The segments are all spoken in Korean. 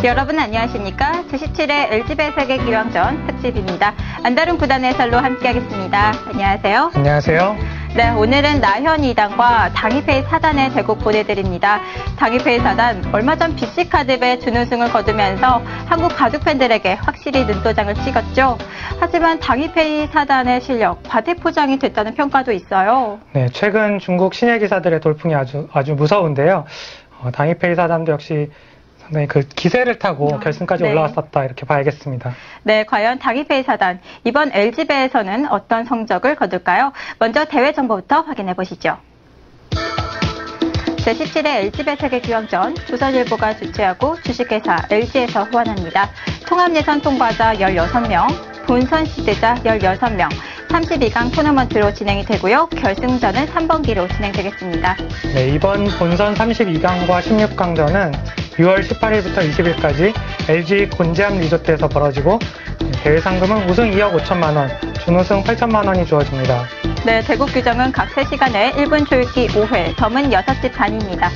여러분 안녕하십니까? 제17회 LG배 세계 기왕전 특집입니다. 안다른 구단 해설로 함께하겠습니다. 안녕하세요. 안녕하세요. 네, 오늘은 나현 2단과 당이페이 4단의 대국 보내드립니다. 당이페이 4단 얼마 전 BC카드배 준우승을 거두면서 한국 바둑 팬들에게 확실히 눈도장을 찍었죠. 하지만 당이페이 4단의 실력 과대포장이 됐다는 평가도 있어요. 네, 최근 중국 신예 기사들의 돌풍이 아주 무서운데요. 당이페이 4단도 역시 상당히 그 기세를 타고 결승까지 올라왔었다 이렇게 봐야겠습니다. 네, 과연 당이페이 4단 이번 LG배에서는 어떤 성적을 거둘까요? 먼저 대회 정보부터 확인해 보시죠. 제17회 LG배 세계기왕전 조선일보가 주최하고 주식회사 LG에서 후원합니다. 통합예선 통과자 16명, 본선 시드자 16명, 32강 토너먼트로 진행이 되고요. 결승전은 3번기로 진행되겠습니다. 네, 이번 본선 32강과 16강전은 6월 18일부터 20일까지 LG 곤지암 리조트에서 벌어지고 대회 상금은 우승 2억 5천만 원, 준우승 8천만 원이 주어집니다. 네, 대국 규정은 각 3시간에 1분 초읽기 5회, 점은 6집 반입니다.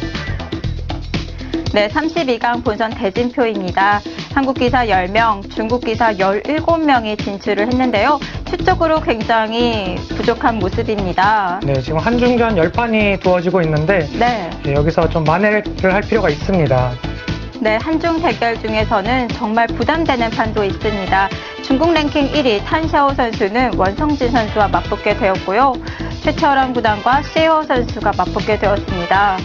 네, 32강 본선 대진표입니다. 한국 기사 10명, 중국 기사 17명이 진출을 했는데요. 수적으로 굉장히 부족한 모습입니다. 네, 지금 한중전 10판이 두어지고 있는데 네, 여기서 좀 만회를 할 필요가 있습니다. 네, 한중 대결 중에서는 정말 부담되는 판도 있습니다. 중국 랭킹 1위 탄샤오 선수는 원성진 선수와 맞붙게 되었고요. 최철원 구단과 시에호 선수가 맞붙게 되었습니다.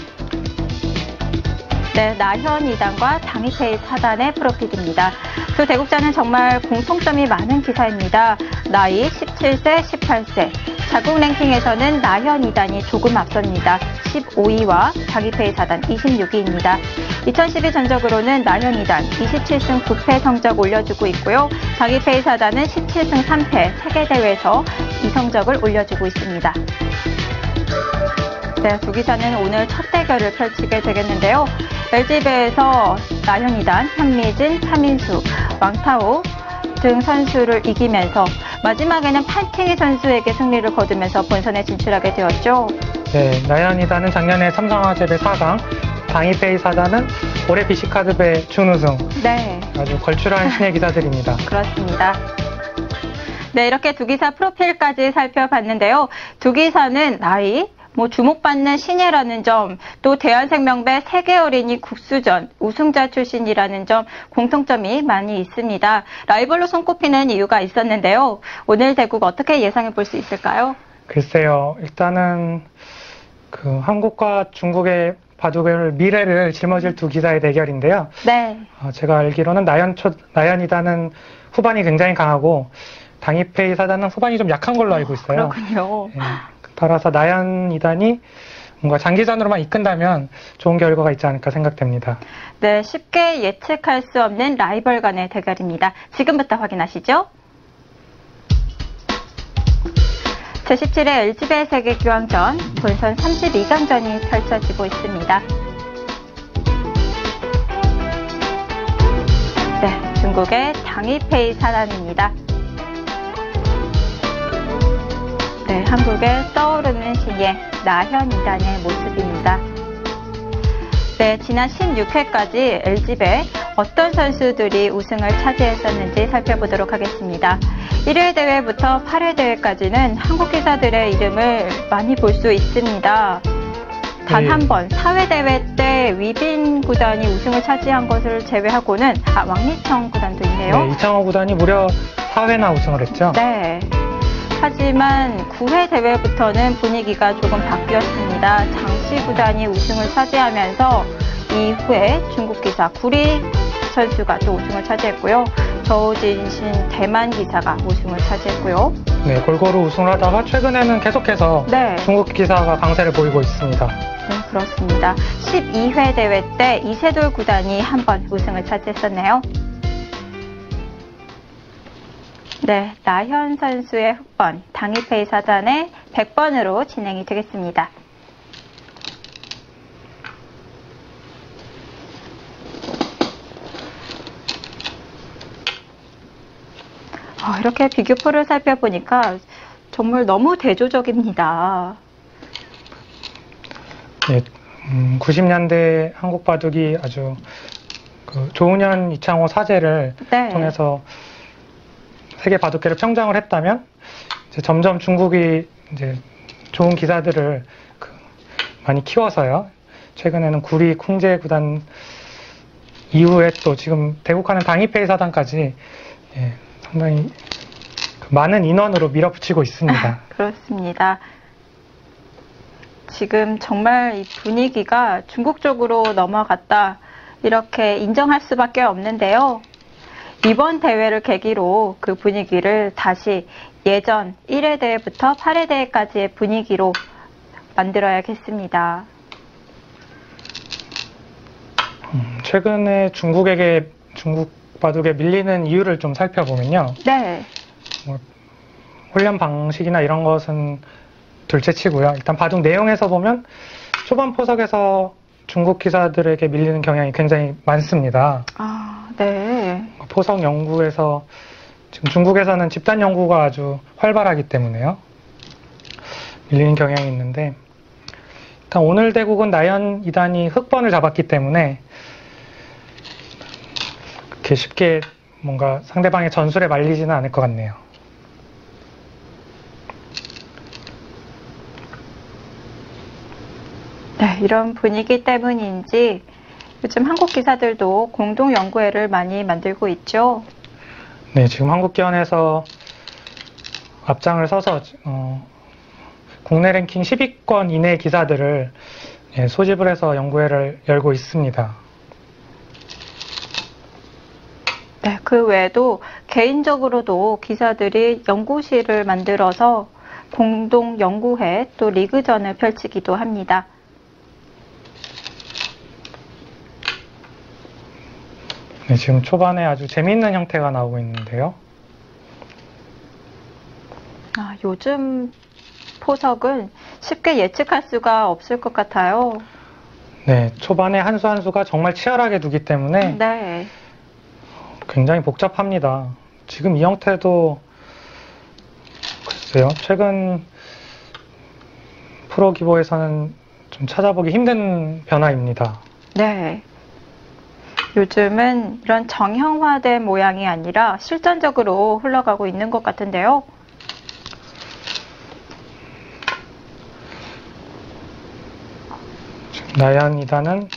네, 나현 2단과 당이페이 4단의 프로필입니다. 두 대국자는 정말 공통점이 많은 기사입니다. 나이 17세, 18세. 자국 랭킹에서는 나현 2단이 조금 앞섭니다. 15위와 당이페이 4단 26위입니다. 2012 전적으로는 나현 2단 27승 9패 성적 올려주고 있고요. 당이페이 4단은 17승 3패 세계대회에서 이 성적을 올려주고 있습니다. 네, 두 기사는 오늘 첫 대결을 펼치게 되겠는데요. LG배에서 나현 2단, 현미진, 차민수, 왕타오 등 선수를 이기면서 마지막에는 판팅이 선수에게 승리를 거두면서 본선에 진출하게 되었죠. 네, 나현 2단은 작년에 삼성화재배 4강, 당이페이 4단은 올해 BC카드배 준우승. 네, 아주 걸출한 신예 기사들입니다. 그렇습니다. 네, 이렇게 두 기사 프로필까지 살펴봤는데요. 두 기사는 나이, 주목받는 신예라는 점, 또 대한생명배 세계 어린이 국수전 우승자 출신이라는 점 공통점이 많이 있습니다. 라이벌로 손꼽히는 이유가 있었는데요. 오늘 대국 어떻게 예상해 볼 수 있을까요? 글쎄요, 일단은 한국과 중국의 바둑의 미래를 짊어질 두 기사의 대결인데요. 네. 제가 알기로는 나현 2단은 후반이 굉장히 강하고 당이페이 4단은 후반이 좀 약한 걸로 알고 있어요. 그렇군요. 네. 따라서 나현 2단이 뭔가 장기전으로만 이끈다면 좋은 결과가 있지 않을까 생각됩니다. 네, 쉽게 예측할 수 없는 라이벌 간의 대결입니다. 지금부터 확인하시죠. 제17회 LG배 세계기왕전 본선 32강전이 펼쳐지고 있습니다. 네, 중국의 당이페이 4단입니다. 네, 한국의 떠오르는 신예 나현 2단의 모습입니다. 네, 지난 16회까지 LG배 어떤 선수들이 우승을 차지했었는지 살펴보도록 하겠습니다. 1회 대회부터 8회 대회까지는 한국 기사들의 이름을 많이 볼 수 있습니다. 단 한 번 4회 대회 때 위빈 구단이 우승을 차지한 것을 제외하고는 왕리청 구단도 있네요. 네, 이창호 구단이 무려 4회나 우승을 했죠. 네. 하지만 9회 대회부터는 분위기가 조금 바뀌었습니다. 장시 구단이 우승을 차지하면서 이후에 중국 기사 구리 선수가 또 우승을 차지했고요. 저우진신 대만 기사가 우승을 차지했고요. 네, 골고루 우승을 하다가 최근에는 계속해서 중국 기사가 강세를 보이고 있습니다. 네, 그렇습니다. 12회 대회 때 이세돌 구단이 한 번 우승을 차지했었네요. 네, 나현 선수의 흑번, 당이페이 4단의 100번으로 진행이 되겠습니다. 이렇게 비교표를 살펴보니까 정말 너무 대조적입니다. 네, 90년대 한국 바둑이 아주 그 조훈현, 이창호 사제를 네. 통해서 세계 바둑계를 평정을 했다면 이제 점점 중국이 이제 좋은 기사들을 많이 키워서요. 최근에는 구리 쿵제 구단 이후에 또 지금 대국하는 당이페이 사단까지 상당히 많은 인원으로 밀어붙이고 있습니다. 그렇습니다. 지금 정말 이 분위기가 중국 쪽으로 넘어갔다 이렇게 인정할 수밖에 없는데요. 이번 대회를 계기로 그 분위기를 다시 예전 1회 대회부터 8회 대회까지의 분위기로 만들어야겠습니다. 최근에 중국 바둑에 밀리는 이유를 좀 살펴보면요. 네. 훈련 방식이나 이런 것은 둘째치고요. 일단 바둑 내용에서 보면 초반 포석에서 중국 기사들에게 밀리는 경향이 굉장히 많습니다. 아, 네. 포석 연구에서 지금 중국에서는 집단 연구가 아주 활발하기 때문에요. 밀리는 경향이 있는데 일단 오늘 대국은 나연 2단이 흑번을 잡았기 때문에 그렇게 쉽게 뭔가 상대방의 전술에 말리지는 않을 것 같네요. 네, 이런 분위기 때문인지 요즘 한국 기사들도 공동 연구회를 많이 만들고 있죠. 네, 지금 한국기원에서 앞장을 서서 국내 랭킹 10위권 이내 기사들을 소집을 해서 연구회를 열고 있습니다. 네, 그 외에도 개인적으로도 기사들이 연구실을 만들어서 공동 연구회 또 리그전을 펼치기도 합니다. 네, 지금 초반에 아주 재미있는 형태가 나오고 있는데요. 요즘 포석은 쉽게 예측할 수가 없을 것 같아요. 네, 초반에 한 수 한 수가 정말 치열하게 두기 때문에 네. 굉장히 복잡합니다. 지금 이 형태도 글쎄요, 최근 프로 기보에서는 좀 찾아보기 힘든 변화입니다. 네. 요즘은 이런 정형화된 모양이 아니라 실전적으로 흘러가고 있는 것 같은데요. 나연 2단은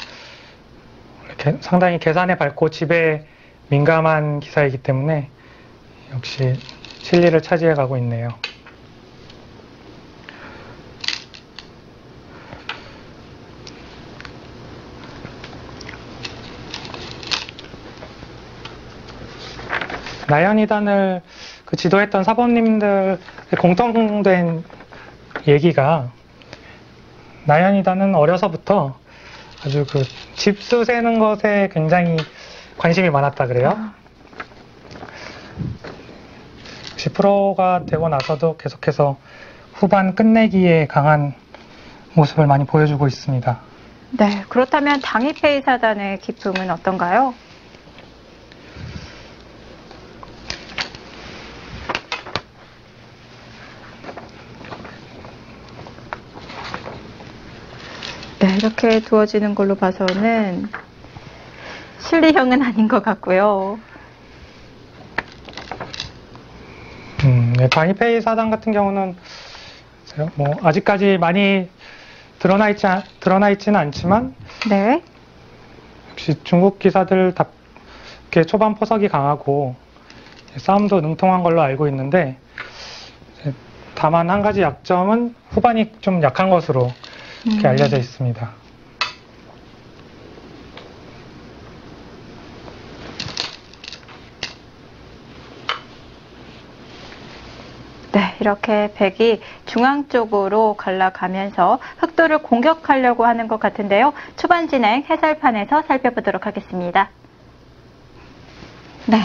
상당히 계산에 밝고 집에 민감한 기사이기 때문에 역시 실리를 차지해 가고 있네요. 나연 2단을 지도했던 사범님들의 공통된 얘기가 나연 2단은 어려서부터 아주 집수 세는 것에 굉장히 관심이 많았다 그래요. 역시 프로가 되고 나서도 계속해서 후반 끝내기에 강한 모습을 많이 보여주고 있습니다. 네, 그렇다면 당이페이 사단의 기품은 어떤가요? 네, 이렇게 두어지는 걸로 봐서는 실리형은 아닌 것 같고요. 네, 당이페이 사단 같은 경우는 아직까지 많이 드러나 있지는 않지만 네. 역시 중국 기사들답게 초반 포석이 강하고 싸움도 능통한 걸로 알고 있는데 다만 한 가지 약점은 후반이 좀 약한 것으로 이렇게 알려져 있습니다. 네, 이렇게 백이 중앙 쪽으로 갈라가면서 흑도를 공격하려고 하는 것 같은데요. 초반 진행 해설판에서 살펴보도록 하겠습니다. 네.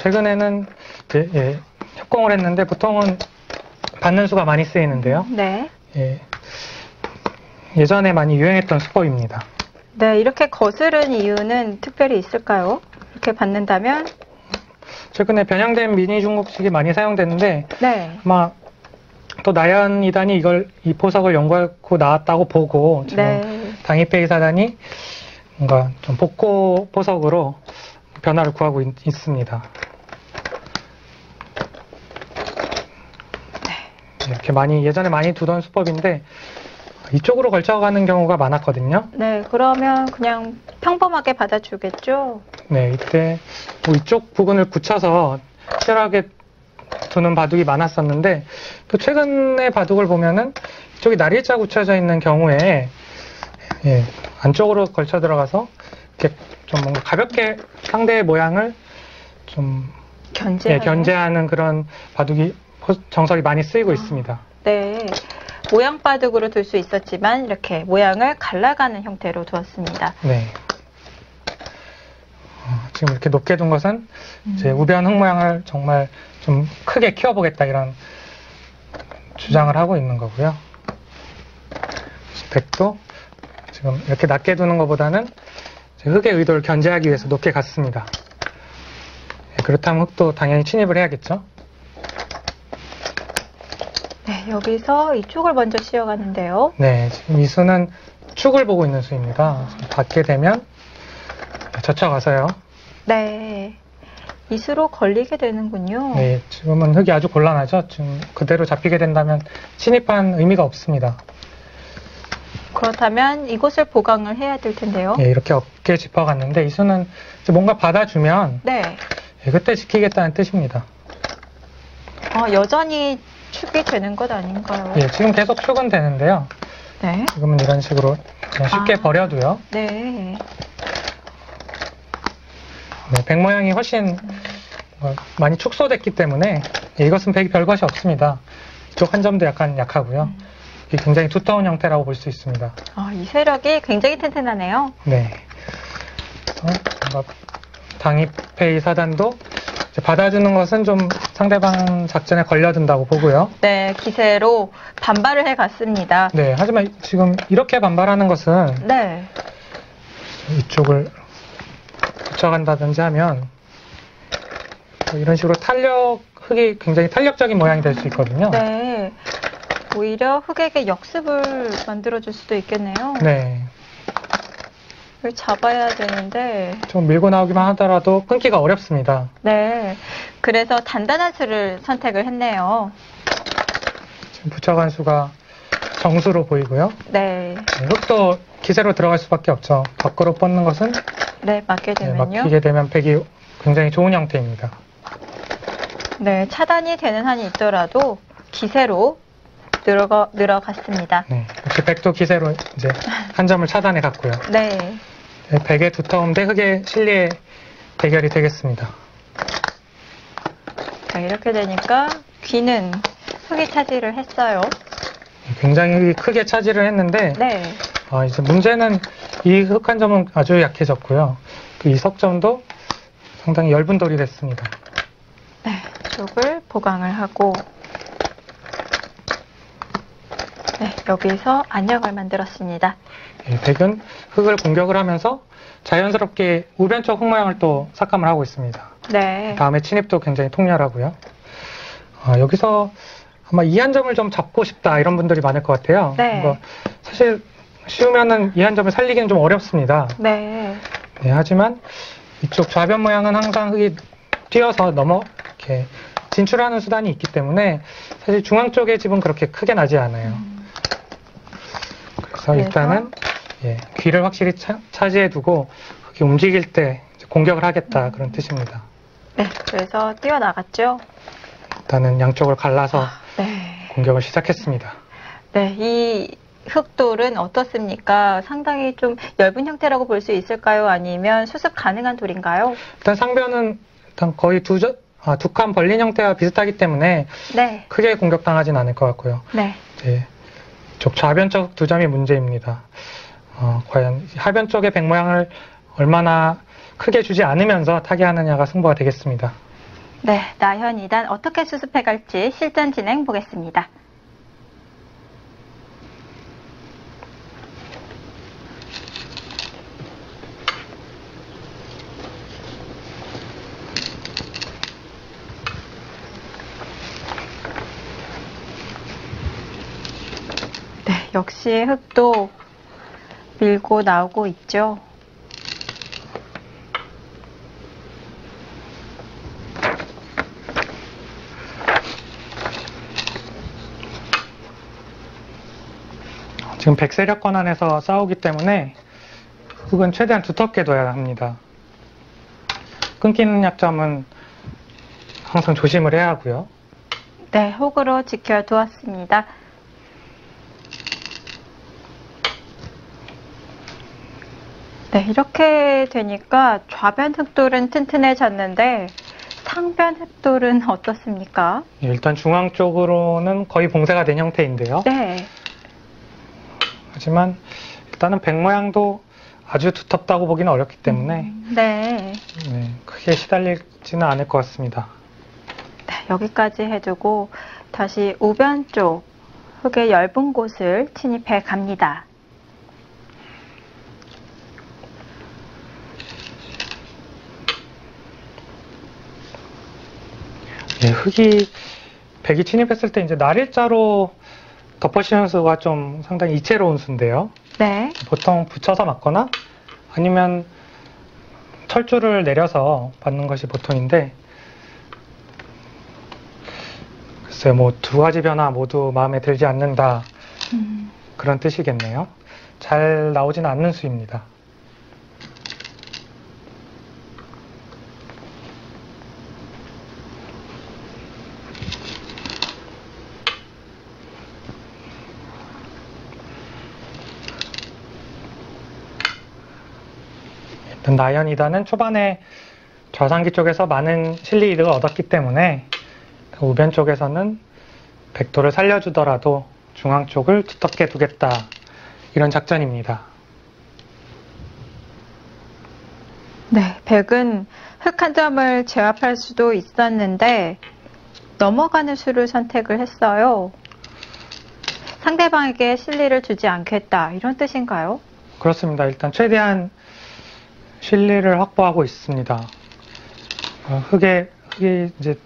최근에는 협공을 했는데 보통은 받는 수가 많이 쓰이는데요. 네. 예전에 많이 유행했던 수법입니다. 네, 이렇게 거스른 이유는 특별히 있을까요? 이렇게 받는다면? 최근에 변형된 미니 중국식이 많이 사용되는데 네. 아마 또 나연 이단이 이 보석을 연구하고 나왔다고 보고 지금 네. 당이페이 사단이 뭔가 좀 복고 보석으로 변화를 구하고 있습니다. 이렇게 예전에 많이 두던 수법인데 이쪽으로 걸쳐가는 경우가 많았거든요. 네, 그러면 그냥 평범하게 받아주겠죠? 네, 이때 뭐 이쪽 부분을 굳혀서 치열하게 두는 바둑이 많았었는데 또 최근의 바둑을 보면은 이쪽이 날일자 굳혀져 있는 경우에 안쪽으로 걸쳐 들어가서 이렇게 좀 뭔가 가볍게 상대의 모양을 좀 견제하는 그런 바둑이 정석이 많이 쓰이고 있습니다. 네, 모양 바둑으로 둘 수 있었지만 이렇게 모양을 갈라가는 형태로 두었습니다. 네. 지금 이렇게 높게 둔 것은 이제 우변 흙 모양을 정말 좀 크게 키워보겠다 이런 주장을 하고 있는 거고요. 백도 지금 이렇게 낮게 두는 것보다는 흙의 의도를 견제하기 위해서 높게 갔습니다. 그렇다면 흙도 당연히 침입을 해야겠죠. 네, 여기서 이쪽을 먼저 씌워가는데요. 네, 지금 이 수는 축을 보고 있는 수입니다. 받게 되면 젖혀가서요. 네, 이 수로 걸리게 되는군요. 네, 지금은 흙이 아주 곤란하죠. 지금 그대로 잡히게 된다면 침입한 의미가 없습니다. 그렇다면 이곳을 보강을 해야 될 텐데요. 네, 이렇게 어깨 짚어갔는데 이 수는 뭔가 받아주면 네, 그때 지키겠다는 뜻입니다. 여전히 축이 되는 것 아닌가요? 예, 지금 계속 축은 되는데요. 네. 지금은 이런 식으로 그냥 쉽게 버려도요. 네. 네, 백 모양이 훨씬 많이 축소됐기 때문에 이것은 백이 별것이 없습니다. 이쪽 한 점도 약간 약하고요. 이게 굉장히 두터운 형태라고 볼 수 있습니다. 이 세력이 굉장히 튼튼하네요. 네. 당이페이 사단도 받아주는 것은 좀 상대방 작전에 걸려든다고 보고요. 네, 기세로 반발을 해갔습니다. 네, 하지만 지금 이렇게 반발하는 것은 네. 이쪽을 붙여간다든지 하면 이런 식으로 흙이 굉장히 탄력적인 모양이 될 수 있거든요. 네. 오히려 흙에게 역습을 만들어줄 수도 있겠네요. 네. 이걸 잡아야 되는데. 좀 밀고 나오기만 하더라도 끊기가 어렵습니다. 네. 그래서 단단한 수를 선택을 했네요. 지금 붙여간 수가 정수로 보이고요. 네. 흙도 기세로 들어갈 수밖에 없죠. 밖으로 뻗는 것은 네, 맞게 되면요. 막히게 되면 백이 굉장히 좋은 형태입니다. 네, 차단이 되는 한이 있더라도 기세로 늘어갔습니다. 네, 이렇게 백도 기세로 이제 한 점을 차단해 갔고요. 네. 백의 두터움 대 흙의 실리의 대결이 되겠습니다. 자, 이렇게 되니까 귀는 흙이 차지를 했어요. 굉장히 크게 차지를 했는데 네. 이제 문제는 이 흙 한 점은 아주 약해졌고요. 그 이 석점도 상당히 엷은 돌이 됐습니다. 네, 쪽을 보강을 하고 네, 여기서 안역을 만들었습니다. 백은 흙을 공격을 하면서 자연스럽게 우변 쪽 흙 모양을 또 삭감을 하고 있습니다. 네. 다음에 침입도 굉장히 통렬하고요. 여기서 아마 이 한 점을 좀 잡고 싶다 이런 분들이 많을 것 같아요. 네. 사실 쉬우면은 이 한 점을 살리기는 좀 어렵습니다. 네. 네, 하지만 이쪽 좌변 모양은 항상 흙이 뛰어서 이렇게 진출하는 수단이 있기 때문에 사실 중앙 쪽의 집은 그렇게 크게 나지 않아요. 그래서 일단은 귀를 확실히 차지해 두고 흙이 움직일 때 공격을 하겠다 그런 뜻입니다. 네, 그래서 뛰어나갔죠. 일단은 양쪽을 갈라서 네. 공격을 시작했습니다. 네, 이 흙돌은 어떻습니까? 상당히 좀 엷은 형태라고 볼 수 있을까요? 아니면 수습 가능한 돌인가요? 일단 상변은 일단 거의 두 칸 벌린 형태와 비슷하기 때문에 네. 크게 공격당하진 않을 것 같고요. 네. 이쪽 좌변 쪽 두 점이 문제입니다. 과연 하변 쪽의 백 모양을 얼마나 크게 주지 않으면서 타개하느냐가 승부가 되겠습니다. 네, 나현 2단 어떻게 수습해 갈지 실전 진행 보겠습니다. 역시 흙도 밀고 나오고 있죠. 지금 백세력권 안에서 싸우기 때문에 흙은 최대한 두텁게 둬야 합니다. 끊기는 약점은 항상 조심을 해야 하고요. 네, 흙으로 지켜두었습니다. 네, 이렇게 되니까 좌변 흙돌은 튼튼해졌는데 상변 흙돌은 어떻습니까? 일단 중앙 쪽으로는 거의 봉쇄가 된 형태인데요. 네. 하지만 일단은 백 모양도 아주 두텁다고 보기는 어렵기 때문에 네. 크게 시달리지는 않을 것 같습니다. 네, 여기까지 해두고 다시 우변 쪽 흙의 얇은 곳을 침입해 갑니다. 백이 침입했을 때 이제 날일자로 덮어씌우는 수가 좀 상당히 이채로운 수인데요. 네. 보통 붙여서 맞거나 아니면 철줄을 내려서 받는 것이 보통인데, 글쎄요, 뭐 두 가지 변화 모두 마음에 들지 않는다, 그런 뜻이겠네요. 잘 나오지는 않는 수입니다. 나현 2단은 초반에 좌상기 쪽에서 많은 실리 이득을 얻었기 때문에 우변 쪽에서는 백도를 살려주더라도 중앙 쪽을 두텁게 두겠다, 이런 작전입니다. 네, 백은 흙 한 점을 제압할 수도 있었는데 넘어가는 수를 선택을 했어요. 상대방에게 실리를 주지 않겠다, 이런 뜻인가요? 그렇습니다. 일단 최대한 실리를 확보하고 있습니다. 흙이 이제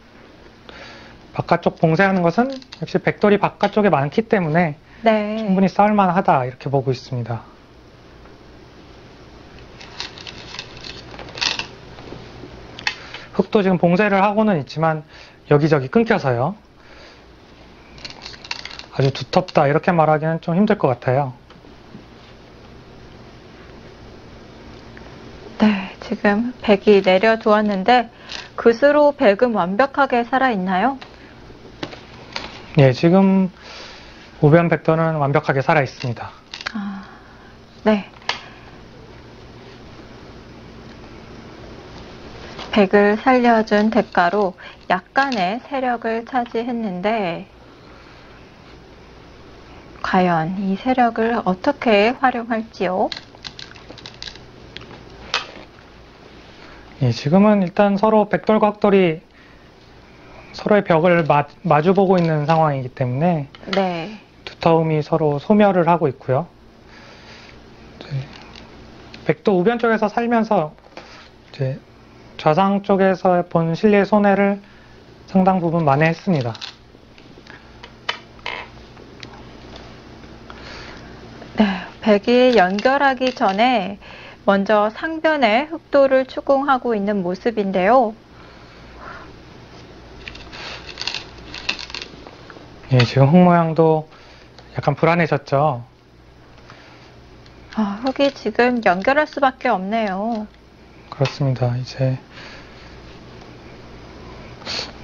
바깥쪽 봉쇄하는 것은 역시 백돌이 바깥쪽에 많기 때문에 네. 충분히 싸울만하다, 이렇게 보고 있습니다. 흙도 지금 봉쇄를 하고는 있지만 여기저기 끊겨서요. 아주 두텁다, 이렇게 말하기는 좀 힘들 것 같아요. 네, 지금 백이 내려두었는데 그수로 백은 완벽하게 살아있나요? 예, 지금 우변 백도는 완벽하게 살아 있습니다. 네. 백을 살려준 대가로 약간의 세력을 차지했는데 과연 이 세력을 어떻게 활용할지요? 예, 지금은 일단 서로 백돌과 흑돌이 서로의 벽을 마주보고 있는 상황이기 때문에 네. 두터움이 서로 소멸을 하고 있고요. 백도 우변 쪽에서 살면서 이제 좌상 쪽에서 본 실리의 손해를 상당 부분 만회했습니다. 네, 백이 연결하기 전에 먼저 상변에 흑도를 추궁하고 있는 모습인데요. 예, 지금 흙 모양도 약간 불안해졌죠. 흙이 지금 연결할 수밖에 없네요. 그렇습니다. 이제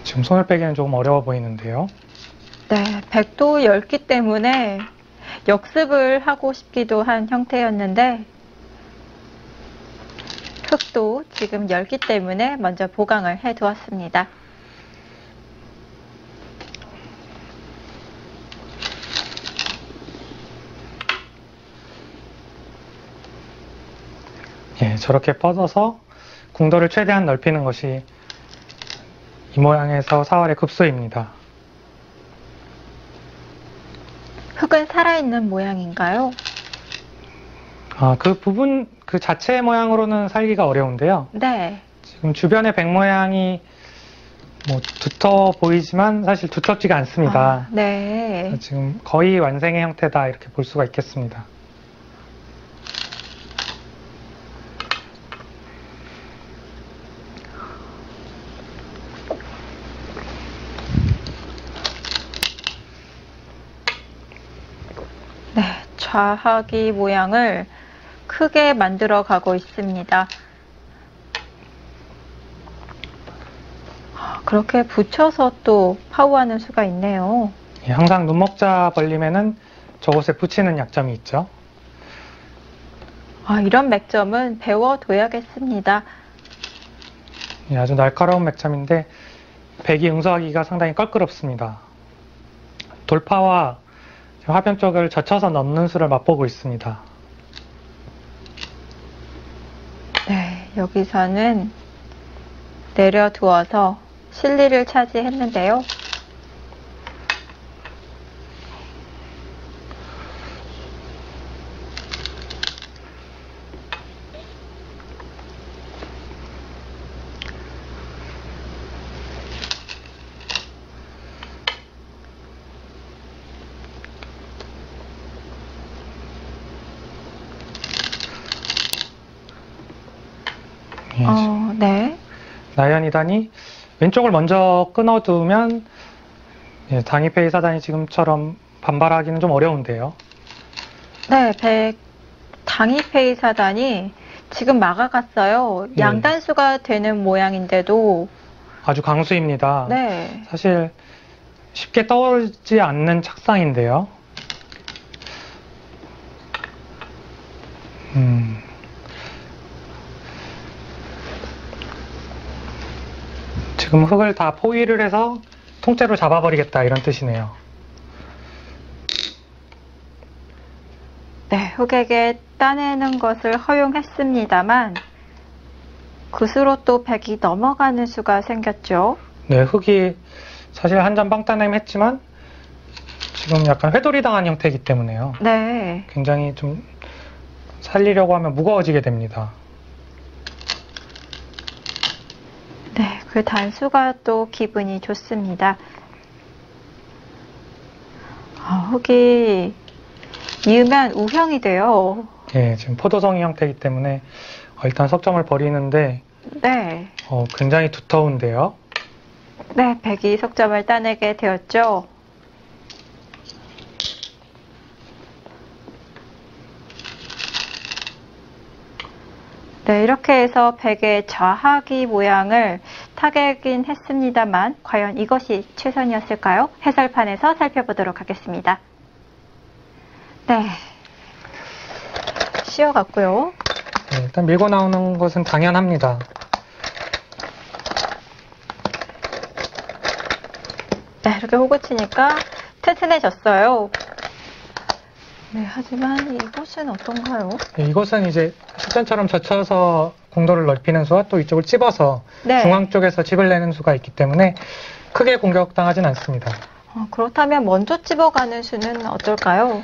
지금 손을 빼기는 조금 어려워 보이는데요. 네, 백도 넓기 때문에 역습을 하고 싶기도 한 형태였는데 흙도 지금 넓기 때문에 먼저 보강을 해두었습니다. 예, 저렇게 뻗어서 궁도를 최대한 넓히는 것이 이 모양에서 사활의 급소입니다. 흙은 살아있는 모양인가요? 그 부분 그 자체의 모양으로는 살기가 어려운데요. 네. 지금 주변의 백 모양이 뭐 두터 보이지만 사실 두텁지가 않습니다. 네. 지금 거의 완성의 형태다 이렇게 볼 수가 있겠습니다. 네, 좌하기 모양을 크게 만들어 가고 있습니다. 그렇게 붙여서 또 파우하는 수가 있네요. 예, 항상 눈목자 벌림에는 저곳에 붙이는 약점이 있죠. 이런 맥점은 배워둬야겠습니다. 예, 아주 날카로운 맥점인데 백이 응수하기가 상당히 껄끄럽습니다. 돌파와 화변 쪽을 젖혀서 넣는 수를 맛보고 있습니다. 네, 여기서는 내려두어서 실리를 차지했는데요. 네. 나현 2단이 왼쪽을 먼저 끊어두면 당이페이 4단이 지금처럼 반발하기는 좀 어려운데요. 네, 당이페이 4단이 지금 막아갔어요. 예. 양단수가 되는 모양인데도 아주 강수입니다. 네. 사실 쉽게 떠오르지 않는 착상인데요. 지금 흙을 다 포위를 해서 통째로 잡아버리겠다 이런 뜻이네요. 네, 흙에게 따내는 것을 허용했습니다만 그 수로 또 백이 넘어가는 수가 생겼죠. 네, 흙이 사실 한 점 빵 따내면 했지만 지금 약간 회돌이 당한 형태이기 때문에요. 네. 굉장히 좀 살리려고 하면 무거워지게 됩니다. 네, 그 단수가 또 기분이 좋습니다. 흙이 이으면 우형이 돼요. 예, 지금 포도송이 형태이기 때문에 일단 석점을 버리는데 네. 굉장히 두터운데요. 네, 백이 석점을 따내게 되었죠. 네, 이렇게 해서 백의 좌하기 모양을 타개긴 했습니다만 과연 이것이 최선이었을까요? 해설판에서 살펴보도록 하겠습니다. 네, 씌어갔고요. 네, 일단 밀고 나오는 것은 당연합니다. 네, 이렇게 호구 치니까 튼튼해졌어요. 네, 하지만 이것은 어떤가요? 네, 이것은 이제 실전처럼 젖혀서 공도를 넓히는 수와 또 이쪽을 찝어서 네. 중앙 쪽에서 찝을 내는 수가 있기 때문에 크게 공격당하진 않습니다. 그렇다면 먼저 찝어가는 수는 어떨까요?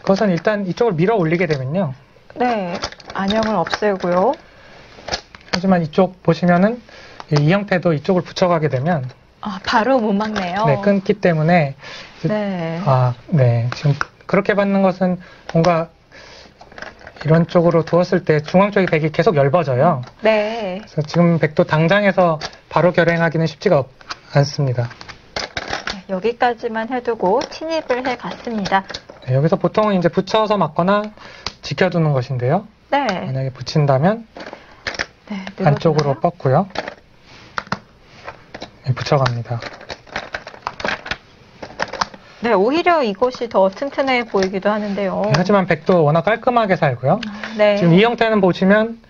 그것은 일단 이쪽을 밀어 올리게 되면요. 네, 안형을 없애고요. 하지만 이쪽 보시면은 이 형태도 이쪽을 붙여가게 되면 바로 못 막네요. 네, 끊기 때문에 네. 네. 지금 그렇게 받는 것은 뭔가 이런 쪽으로 두었을 때 중앙 쪽의 백이 계속 얇아져요. 네. 그래서 지금 백도 당장에서 바로 결행하기는 쉽지가 않습니다. 네, 여기까지만 해두고 침입을 해갔습니다. 네, 여기서 보통은 이제 붙여서 맞거나 지켜두는 것인데요. 네. 만약에 붙인다면 네, 안쪽으로 뻗고요. 네, 붙여갑니다. 네, 오히려 이것이 더 튼튼해 보이기도 하는데요. 네, 하지만 백도 워낙 깔끔하게 살고요. 네. 지금 이 형태는 보시면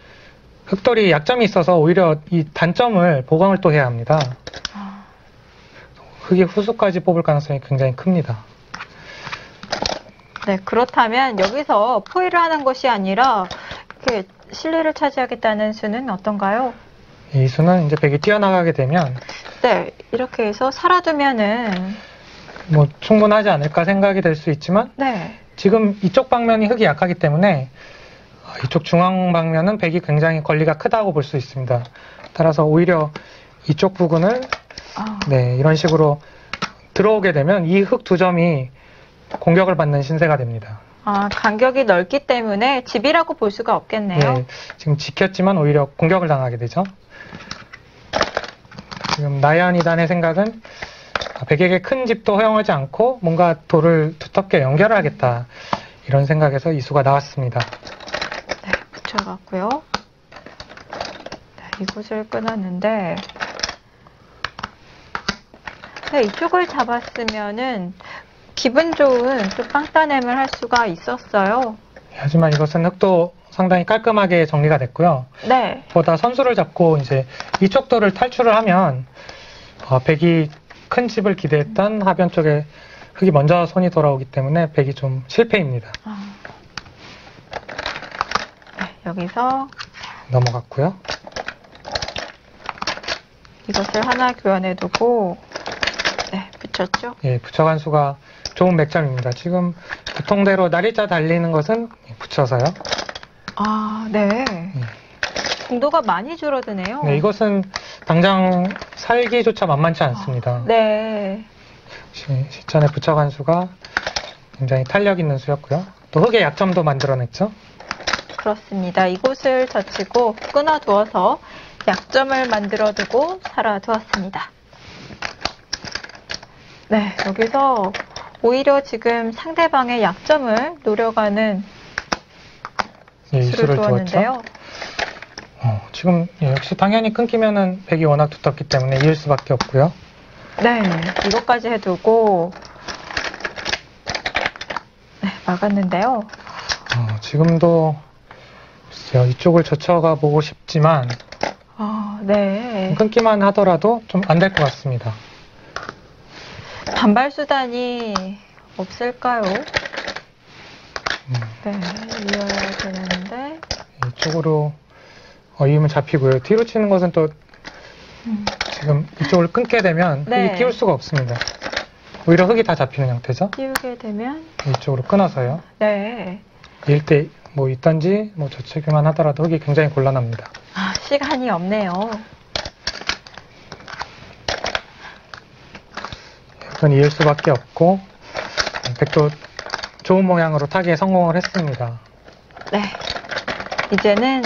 흑돌이 약점이 있어서 오히려 이 단점을 보강을 또 해야 합니다. 흑이 후수까지 뽑을 가능성이 굉장히 큽니다. 네, 그렇다면 여기서 포위를 하는 것이 아니라 이렇게 실리를 차지하겠다는 수는 어떤가요? 이 수는 이제 백이 뛰어나가게 되면 네, 이렇게 해서 살아두면은 뭐 충분하지 않을까 생각이 될 수 있지만 네. 지금 이쪽 방면이 흙이 약하기 때문에 이쪽 중앙 방면은 백이 굉장히 권리가 크다고 볼 수 있습니다. 따라서 오히려 이쪽 부근을 네, 이런 식으로 들어오게 되면 이 흙 두 점이 공격을 받는 신세가 됩니다. 아, 간격이 넓기 때문에 집이라고 볼 수가 없겠네요. 네, 지금 지켰지만 오히려 공격을 당하게 되죠. 지금 나연 2단의 생각은 백에게 큰 집도 허용하지 않고 뭔가 돌을 두텁게 연결하겠다. 이런 생각에서 이 수가 나왔습니다. 네, 붙여봤고요. 네, 이곳을 끊었는데 네, 이쪽을 잡았으면은 기분 좋은 또 빵따냄을 할 수가 있었어요. 하지만 이것은 흙도 상당히 깔끔하게 정리가 됐고요. 네. 보다 선수를 잡고 이제 이쪽 돌을 탈출을 하면 백이 큰 집을 기대했던 하변 쪽에 흙이 먼저 손이 돌아오기 때문에 백이 좀 실패입니다. 네, 여기서 넘어갔고요. 이것을 하나 교환해 두고 네, 붙였죠. 예, 붙여간 수가 좋은 맥점입니다. 지금 보통대로 날일자 달리는 것은 붙여서요. 아, 네. 공도가 많이 줄어드네요. 네, 이것은 당장 살기조차 만만치 않습니다. 네. 시전에 붙여간 수가 굉장히 탄력 있는 수였고요. 또 흙의 약점도 만들어냈죠. 그렇습니다. 이곳을 젖히고 끊어두어서 약점을 만들어두고 살아두었습니다. 네, 여기서 오히려 지금 상대방의 약점을 노려가는 수를 두었는데요. 지금 역시 당연히 끊기면은 백이 워낙 두텁기 때문에 이을 수밖에 없고요. 네, 이것까지 해두고 네, 막았는데요. 지금도 글쎄요, 이쪽을 젖혀가 보고 싶지만 네. 끊기만 하더라도 좀 안 될 것 같습니다. 반발 수단이 없을까요? 네, 이어야 되는데 이쪽으로 이으면 잡히고요. 뒤로 치는 것은 또 지금 이쪽을 끊게 되면 네. 흙이 띄울 수가 없습니다. 오히려 흙이 다 잡히는 형태죠. 띄우게 되면 이쪽으로 끊어서요. 네. 이을 때 뭐 있던지 뭐 젖히기만 하더라도 흙이 굉장히 곤란합니다. 시간이 없네요. 이건 이을 수밖에 없고 백도 좋은 모양으로 타기에 성공을 했습니다. 네. 이제는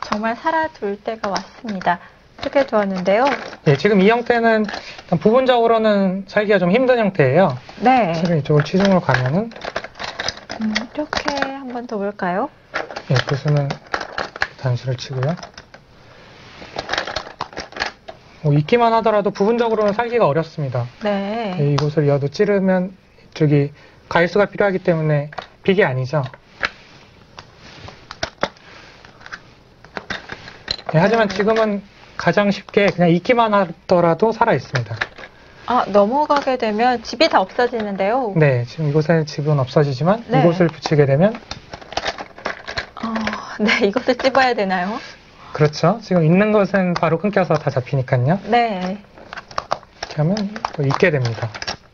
정말 살아둘 때가 왔습니다. 크게 두었는데요. 예, 지금 이 형태는 부분적으로는 살기가 좀 힘든 형태예요. 네. 실은 이쪽을 치중으로 가면은 이렇게 한번 더 볼까요? 예, 구수는 단수를 치고요. 있기만 하더라도 부분적으로는 살기가 어렵습니다. 네. 예, 이곳을 이어도 찌르면 이쪽이 가위수가 필요하기 때문에 빅이 아니죠. 예, 하지만 지금은 가장 쉽게 그냥 있기만 하더라도 살아 있습니다. 넘어가게 되면 집이 다 없어지는데요. 네, 지금 이곳에 집은 없어지지만 네. 이곳을 붙이게 되면 네, 이것을 찝어야 되나요? 그렇죠. 지금 있는 것은 바로 끊겨서 다 잡히니까요. 네. 이렇게 하면 또 있게 됩니다.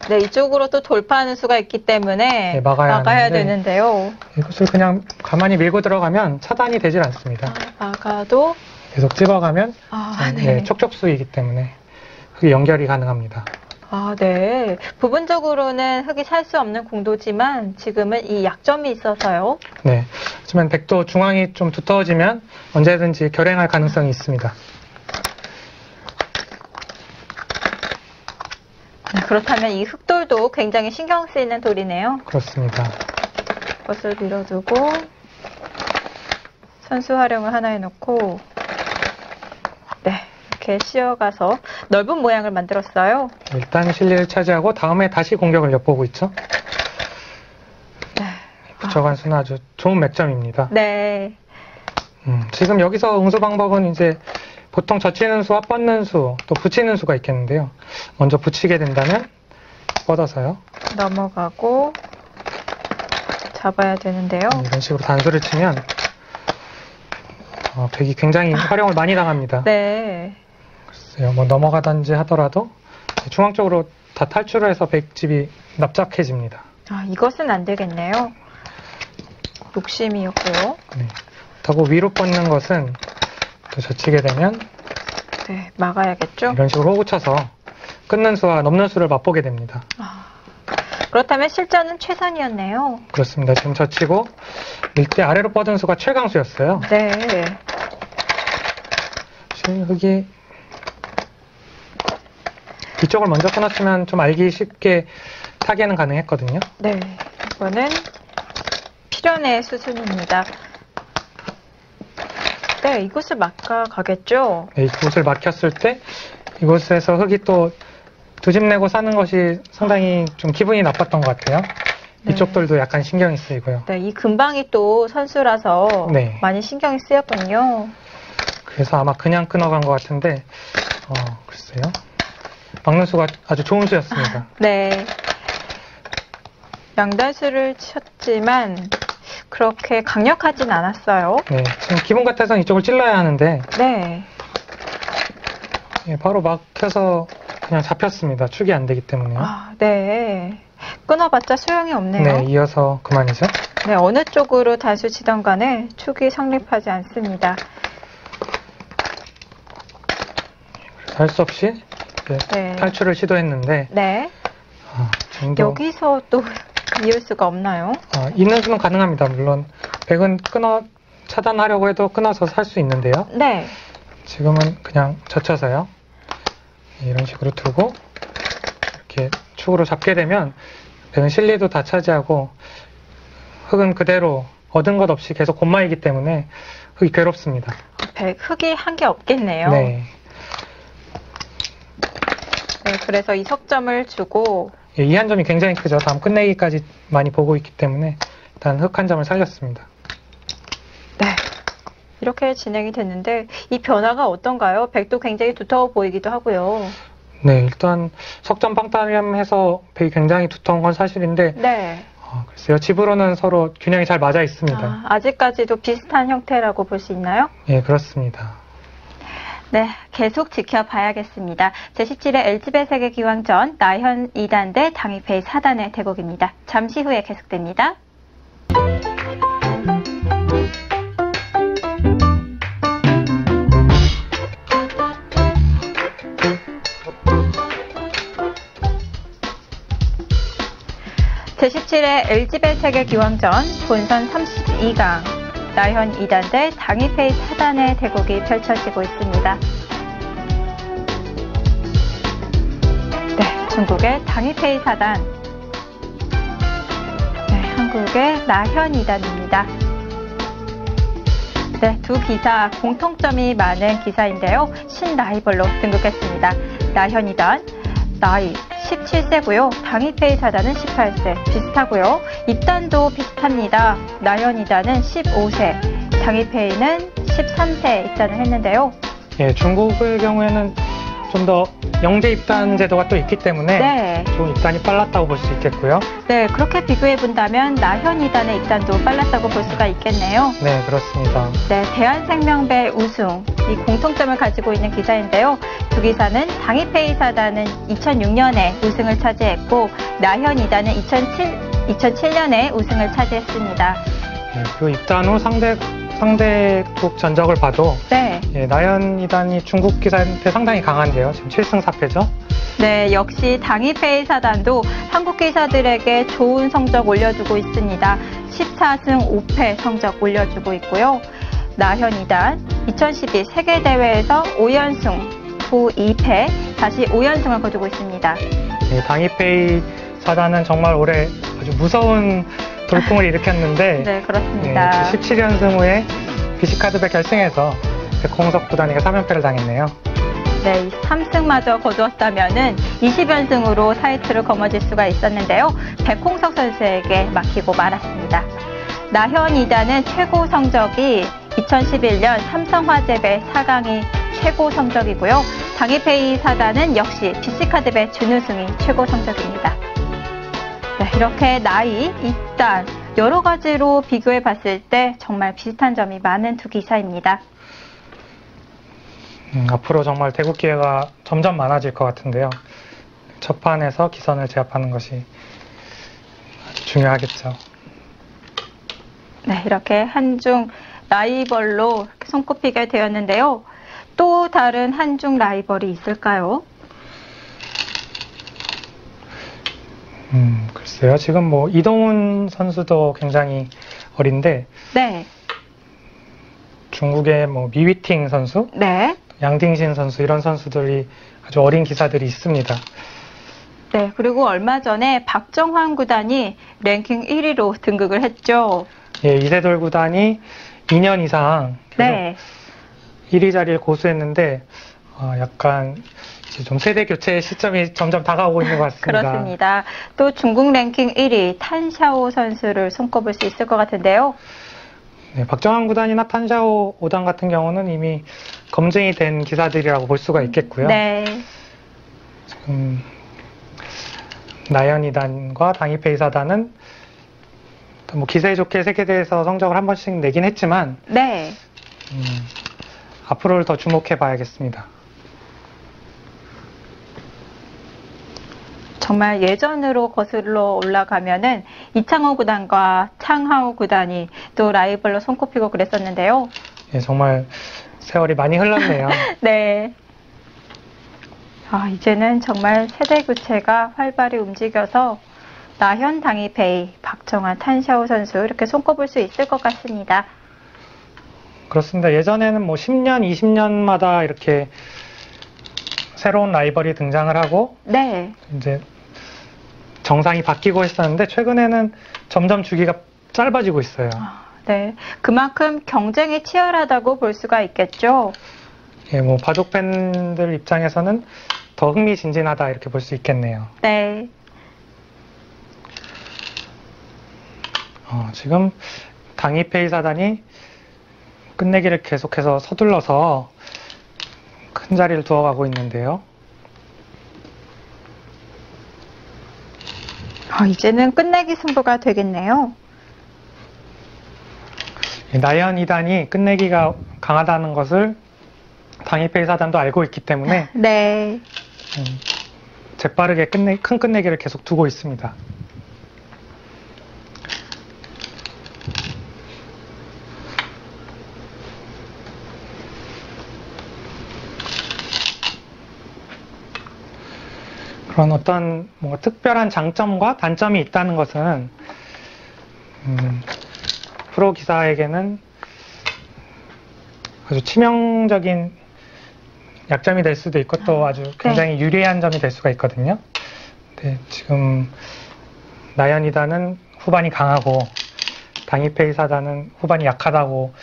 네, 이쪽으로 또 돌파하는 수가 있기 때문에 네, 막아야 되는데요. 이것을 그냥 가만히 밀고 들어가면 차단이 되질 않습니다. 막아도 계속 찝어가면 네. 촉촉수이기 때문에 흙이 연결이 가능합니다. 네. 부분적으로는 흙이 살 수 없는 공도지만 지금은 이 약점이 있어서요. 네. 하지만 백도 중앙이 좀 두터워지면 언제든지 결행할 가능성이 있습니다. 그렇다면 이 흙돌도 굉장히 신경 쓰이는 돌이네요. 그렇습니다. 이것을 밀어두고 선수 활용을 하나 해놓고 네. 이렇게 씌어가서 넓은 모양을 만들었어요. 일단 실리를 차지하고 다음에 다시 공격을 엿보고 있죠. 네. 붙여간 수는 아주 좋은 맥점입니다. 네. 지금 여기서 응수 방법은 이제 보통 젖히는 수와 뻗는 수, 또 붙이는 수가 있겠는데요. 먼저 붙이게 된다면 뻗어서요. 넘어가고 잡아야 되는데요. 이런 식으로 단수를 치면 백이 굉장히 활용을 많이 당합니다. 네. 글쎄요, 뭐 넘어가든지 하더라도 중앙 쪽으로 다 탈출을 해서 백집이 납작해집니다. 이것은 안 되겠네요. 욕심이었고요. 네. 그렇다고 위로 뻗는 것은 또 젖히게 되면 네, 막아야겠죠? 이런 식으로 호구 쳐서 끊는 수와 넘는 수를 맛보게 됩니다. 그렇다면 실전은 최선이었네요. 그렇습니다. 지금 젖히고 밀대 아래로 뻗은 수가 최강수였어요. 네. 흙이 이쪽을 먼저 끊었으면 좀 알기 쉽게 타개는 가능했거든요. 네, 이거는 필연의 수순입니다. 네, 이곳을 막아 가겠죠? 네, 이곳을 막혔을 때 이곳에서 흙이 또 두 집 내고 사는 것이 상당히 좀 기분이 나빴던 것 같아요. 네. 이쪽들도 약간 신경이 쓰이고요. 네, 이 근방이 또 선수라서 네. 많이 신경이 쓰였군요. 그래서 아마 그냥 끊어간 것 같은데 글쎄요. 막는 수가 아주 좋은 수였습니다. 네. 양단수를 쳤지만 그렇게 강력하진 않았어요. 네, 지금 기분 같아서는 이쪽을 찔러야 하는데 네. 예, 바로 막혀서 그냥 잡혔습니다. 축이 안 되기 때문에요. 네. 끊어봤자 소용이 없네요. 네, 이어서 그만이죠. 네, 어느 쪽으로 단수 치던 간에 축이 성립하지 않습니다. 할 수 없이 네. 탈출을 시도했는데 네. 지금도 여기서 또 이을 수가 없나요? 있는 수는 가능합니다. 물론 백은 차단하려고 해도 끊어서 살 수 있는데요. 네. 지금은 그냥 젖혀서요. 이런 식으로 두고 이렇게 축으로 잡게 되면 백은 실리도 다 차지하고 흙은 그대로 얻은 것 없이 계속 곤마이기 때문에 흙이 괴롭습니다. 흙이 한 게 없겠네요. 네. 네, 그래서 이 석점을 주고 예, 이 한 점이 굉장히 크죠. 다음 끝내기까지 많이 보고 있기 때문에 일단 흙 한 점을 살렸습니다. 네. 이렇게 진행이 됐는데 이 변화가 어떤가요? 백도 굉장히 두터워 보이기도 하고요. 네, 일단 석점 빵따리함해서 백이 굉장히 두터운 건 사실인데 네. 글쎄요. 집으로는 서로 균형이 잘 맞아 있습니다. 아직까지도 비슷한 형태라고 볼 수 있나요? 예, 그렇습니다. 네, 계속 지켜봐야겠습니다. 제17회 LG배 세계기왕전 나현 2단 대 당이페이 4단의 대국입니다. 잠시 후에 계속됩니다. 제17회 LG배 세계기왕전 본선 32강 나현 2단 대 당이페이 4단의 대국이 펼쳐지고 있습니다. 네, 중국의 당이페이 4단, 네, 한국의 나현 2단입니다. 네, 두 기사 공통점이 많은 기사인데요. 신라이벌로 등극했습니다. 나현 2단, 나이 17세고요. 당이페이 4단은 18세 비슷하고요. 입단도 비슷합니다. 나현 2단은 15세, 당이페이는 13세 입단을 했는데요. 예, 중국의 경우에는 좀 더 영재 입단 제도가 또 있기 때문에 네. 좀 입단이 빨랐다고 볼 수 있겠고요. 네, 그렇게 비교해 본다면 나현 2단의 입단도 빨랐다고 볼 수가 있겠네요. 네, 그렇습니다. 네, 대한생명배 우승, 이 공통점을 가지고 있는 기사인데요. 두 기사는 당이페이 4단은 2006년에 우승을 차지했고 나현 2단은 2007년에 우승을 차지했습니다. 예, 그리고 입단 후 상대국 전적을 봐도 네. 예, 나현 2단이 중국 기사한테 상당히 강한데요. 지금 7승 4패죠. 네, 역시 당이페이 4단도 한국 기사들에게 좋은 성적 올려주고 있습니다. 14승 5패 성적 올려주고 있고요. 나현 2단 2012 세계대회에서 5연승 후 2패 다시 5연승을 거두고 있습니다. 예, 당이페이 4단은 정말 올해 아주 무서운 돌풍을 일으켰는데 네, 그렇습니다. 17연승 후에 비시카드백 결승에서 백홍석 구단에게 3연패를 당했네요. 네, 3승마저 거두었다면은 20연승으로 타이틀을 거머쥘 수가 있었는데요. 백홍석 선수에게 막히고 말았습니다. 나현 2단은 최고 성적이 2011년 삼성화재배 4강이 최고 성적이고요. 당이페이 4단은 역시 비시카드배 준우승이 최고 성적입니다. 네, 이렇게 나이, 입단 여러 가지로 비교해 봤을 때 정말 비슷한 점이 많은 두 기사입니다. 앞으로 정말 대국 기회가 점점 많아질 것 같은데요. 첫 판에서 기선을 제압하는 것이 아주 중요하겠죠. 네, 이렇게 한중 라이벌로 손꼽히게 되었는데요. 또 다른 한중 라이벌이 있을까요? 글쎄요. 지금 뭐 이동훈 선수도 굉장히 어린데 네. 중국의 뭐 미위팅 선수, 네. 양딩신 선수 이런 선수들이 아주 어린 기사들이 있습니다. 네. 그리고 얼마 전에 박정환 구단이 랭킹 1위로 등극을 했죠. 예, 이세돌 구단이 2년 이상 계속 네. 1위 자리를 고수했는데 약간 이제 좀 세대 교체 시점이 점점 다가오고 있는 것 같습니다. 그렇습니다. 또 중국 랭킹 1위 탄샤오 선수를 손꼽을 수 있을 것 같은데요. 네, 박정환 구단이나 탄샤오 5단 같은 경우는 이미 검증이 된 기사들이라고 볼 수가 있겠고요. 네. 지금 나연이단과 당이페이사단은 뭐 기세 좋게 세계대회에서 성적을 한 번씩 내긴 했지만 네. 앞으로를 더 주목해 봐야겠습니다. 정말 예전으로 거슬러 올라가면은 이창호 구단과 창하오 구단이 또 라이벌로 손꼽히고 그랬었는데요. 예, 정말 세월이 많이 흘렀네요. 네. 이제는 정말 세대 교체가 활발히 움직여서 나현 당이페이, 박정환 탄샤오 선수 이렇게 손꼽을 수 있을 것 같습니다. 그렇습니다. 예전에는 뭐 10년, 20년마다 이렇게 새로운 라이벌이 등장을 하고 네. 이제 정상이 바뀌고 했었는데 최근에는 점점 주기가 짧아지고 있어요. 네. 그만큼 경쟁이 치열하다고 볼 수가 있겠죠. 예, 뭐 바둑 팬들 입장에서는 더 흥미진진하다 이렇게 볼 수 있겠네요. 네. 지금 당이페이 사단이 끝내기를 계속해서 서둘러서 큰 자리를 두어가고 있는데요. 이제는 끝내기 승부가 되겠네요. 나연 2단이 끝내기가 강하다는 것을 당이페이 사단도 알고 있기 때문에 네. 재빠르게 큰 끝내기를 계속 두고 있습니다. 그런 어떤 뭔가 특별한 장점과 단점이 있다는 것은 프로 기사에게는 아주 치명적인 약점이 될 수도 있고 또 아주 굉장히 유리한 점이 될 수가 있거든요. 근데 지금 나연이단은 후반이 강하고 당이페이 사단은 후반이 약하다고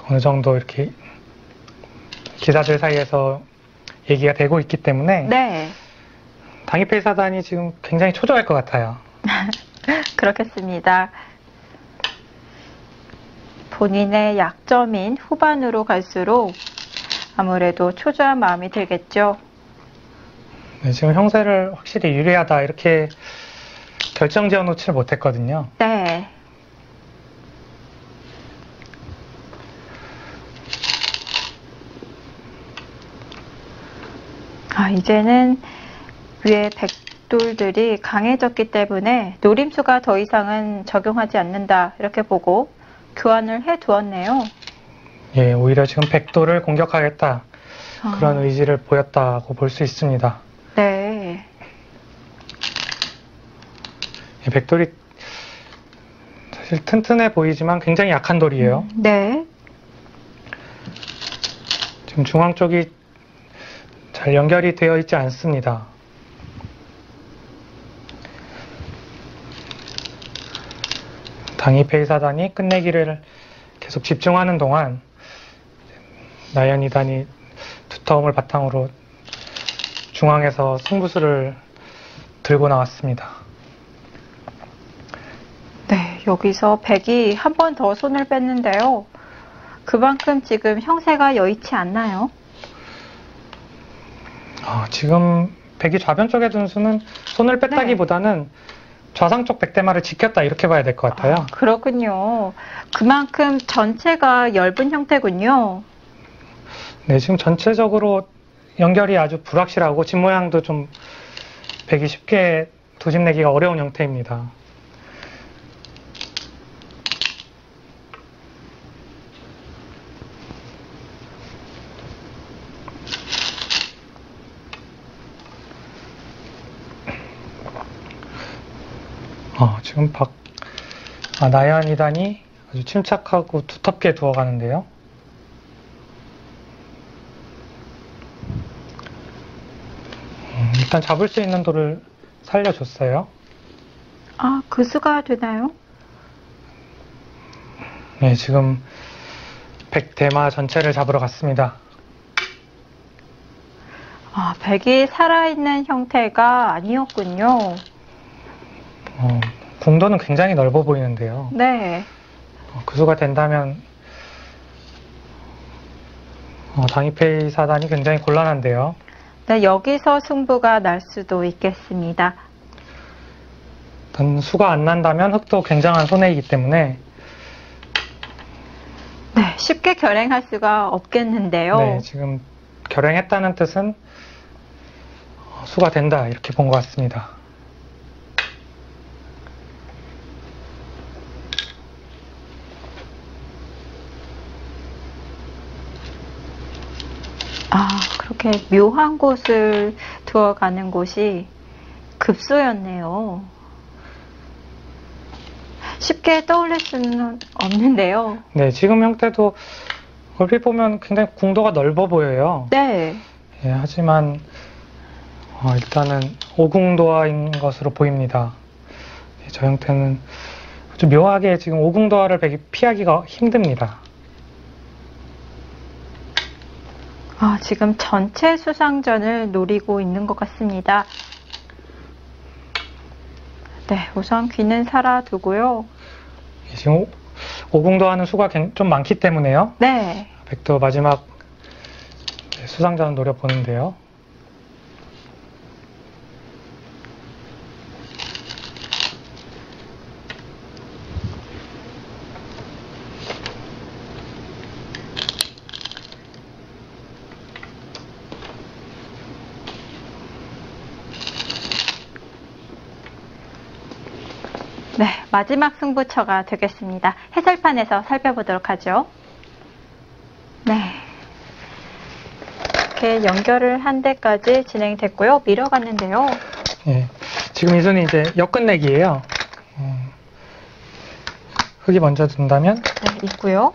어느 정도 이렇게 기사들 사이에서 얘기가 되고 있기 때문에 네. 당이페이 사단이 지금 굉장히 초조할 것 같아요. 그렇겠습니다. 본인의 약점인 후반으로 갈수록 아무래도 초조한 마음이 들겠죠. 네, 지금 형세를 확실히 유리하다 이렇게 결정지어 놓지를 못했거든요. 네. 이제는 위에 백돌들이 강해졌기 때문에 노림수가 더 이상은 적용하지 않는다 이렇게 보고 교환을 해 두었네요. 예, 오히려 지금 백돌을 공격하겠다 그런 의지를 보였다고 볼 수 있습니다. 네. 예, 백돌이 사실 튼튼해 보이지만 굉장히 약한 돌이에요. 네. 지금 중앙 쪽이 잘 연결이 되어 있지 않습니다. 당이페이 사단이 끝내기를 계속 집중하는 동안 나연이단이 두터움을 바탕으로 중앙에서 승부수를 들고 나왔습니다. 네, 여기서 백이 한 번 더 손을 뺐는데요. 그만큼 지금 형세가 여의치 않나요? 지금 백이 좌변 쪽에 둔 수는 손을 뺐다기보다는 좌상 쪽 백대마를 지켰다 이렇게 봐야 될 것 같아요. 그렇군요. 그만큼 전체가 엷은 형태군요. 네, 지금 전체적으로 연결이 아주 불확실하고 집 모양도 좀 백이 쉽게 도집 내기가 어려운 형태입니다. 지금 나연 2단이 아주 침착하고 두텁게 두어가는데요. 일단 잡을 수 있는 돌을 살려줬어요. 그 수가 되나요? 네, 지금 100대마 전체를 잡으러 갔습니다. 100이 살아있는 형태가 아니었군요. 궁도는 굉장히 넓어 보이는데요. 네. 그 수가 된다면 당이페이 4단이 굉장히 곤란한데요. 네, 여기서 승부가 날 수도 있겠습니다. 일단 수가 안 난다면 흑도 굉장한 손해이기 때문에 네, 쉽게 결행할 수가 없겠는데요. 네, 지금 결행했다는 뜻은 수가 된다 이렇게 본 것 같습니다. 그렇게 묘한 곳을 두어가는 곳이 급소였네요. 쉽게 떠올릴 수는 없는데요. 네, 지금 형태도 얼핏 보면 굉장히 궁도가 넓어 보여요. 네. 예, 하지만 일단은 오궁도화인 것으로 보입니다. 예, 저 형태는 아주 묘하게 지금 오궁도화를 피하기가 힘듭니다. 지금 전체 수상전을 노리고 있는 것 같습니다. 네, 우선 귀는 살아두고요. 예, 지금 오궁도화는 수가 좀 많기 때문에요. 네. 백도 마지막 수상전을 노려보는데요. 네, 마지막 승부처가 되겠습니다. 해설판에서 살펴보도록 하죠. 네. 이렇게 연결을 한 데까지 진행됐고요. 밀어갔는데요. 예, 지금 이 수는 이제 역끝내기예요. 흑이 먼저 둔다면? 네, 있고요.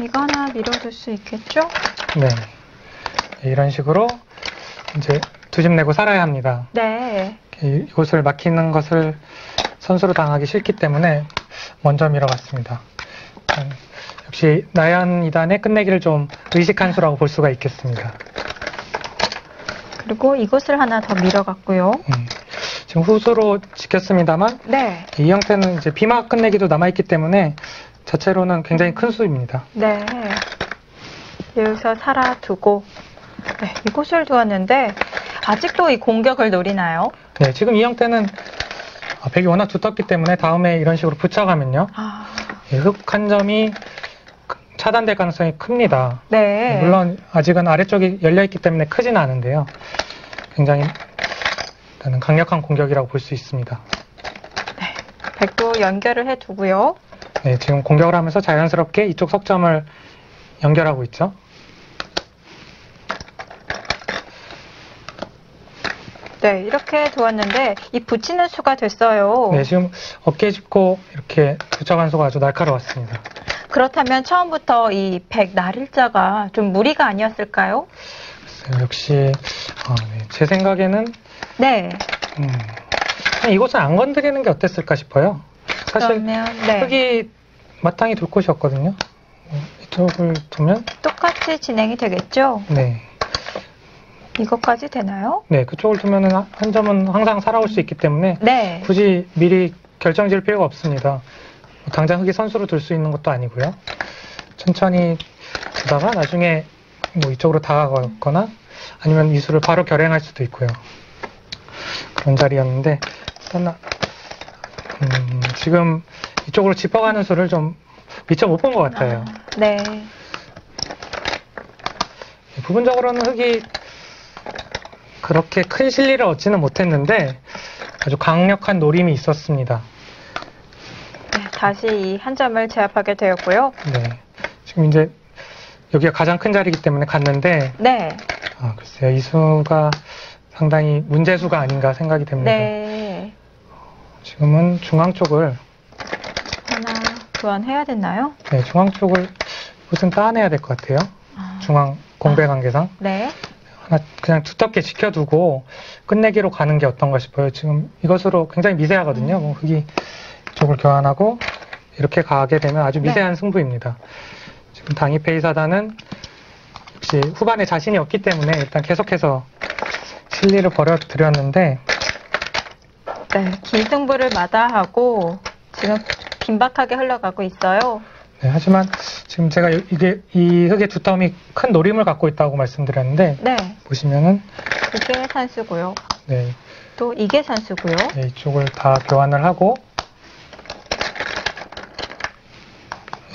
이거 하나 밀어줄 수 있겠죠? 네. 이런 식으로 이제 두 집 내고 살아야 합니다. 네. 이곳을 막히는 것을 선수로 당하기 싫기 때문에 먼저 밀어갔습니다. 역시 나연 2단의 끝내기를 좀 의식한 수라고 볼 수가 있겠습니다. 그리고 이곳을 하나 더 밀어갔고요. 지금 후수로 지켰습니다만 네. 이 형태는 이제 비막 끝내기도 남아있기 때문에 자체로는 굉장히 큰 수입니다. 네. 여기서 살아두고 네, 이곳을 두었는데 아직도 이 공격을 노리나요? 네, 지금 이 형태는 백이 워낙 두텁기 때문에 다음에 이런 식으로 붙여가면요. 흑 한 점이 차단될 가능성이 큽니다. 네. 물론 아직은 아래쪽이 열려있기 때문에 크지는 않은데요. 굉장히 일단은 강력한 공격이라고 볼 수 있습니다. 네. 백도 연결을 해두고요. 네, 지금 공격을 하면서 자연스럽게 이쪽 석점을 연결하고 있죠. 네, 이렇게 두었는데 이 붙이는 수가 됐어요. 네, 지금 어깨 짚고 이렇게 붙여간 수가 아주 날카로웠습니다. 그렇다면 처음부터 이 백 날일자가 좀 무리가 아니었을까요? 글쎄요, 역시 네, 제 생각에는 네. 이곳은 안 건드리는 게 어땠을까 싶어요. 사실 그러면 네. 흙이 마땅히 둘 곳이었거든요. 이쪽을 두면 똑같이 진행이 되겠죠? 네. 이것까지 되나요? 네, 그쪽을 두면은 한 점은 항상 살아올 수 있기 때문에 네. 굳이 미리 결정 지을 필요가 없습니다. 당장 흙이 선수로 둘 수 있는 것도 아니고요. 천천히 두다가 나중에 뭐 이쪽으로 다가가거나 아니면 이 수를 바로 결행할 수도 있고요. 그런 자리였는데 일단 지금 이쪽으로 짚어가는 수를 좀 미처 못 본 것 같아요. 네. 부분적으로는 흙이 그렇게 큰 실리를 얻지는 못했는데 아주 강력한 노림이 있었습니다. 네, 다시 이 한 점을 제압하게 되었고요. 네. 지금 이제 여기가 가장 큰 자리이기 때문에 갔는데 네. 글쎄요. 이 수가 상당히 문제수가 아닌가 생각이 됩니다. 네. 지금은 중앙 쪽을 하나 교환해야 됐나요? 네, 중앙 쪽을 무슨 따내야 될 것 같아요. 중앙 공배 관계상. 네. 하나 그냥 두텁게 지켜두고 끝내기로 가는 게 어떤가 싶어요. 지금 이것으로 굉장히 미세하거든요. 뭐 흙이 이쪽을 교환하고 이렇게 가게 되면 아주 미세한 승부입니다. 지금 당이페이 사단은 역시 후반에 자신이 없기 때문에 일단 계속해서 실리를 벌여드렸는데 네, 긴 승부를 마다하고 지금 긴박하게 흘러가고 있어요. 네, 하지만 지금 제가 이 흙의 두텀이 큰 노림을 갖고 있다고 말씀드렸는데 네, 보시면은 이게 산수고요. 네, 또 이게 산수고요. 네, 이쪽을 다 교환을 하고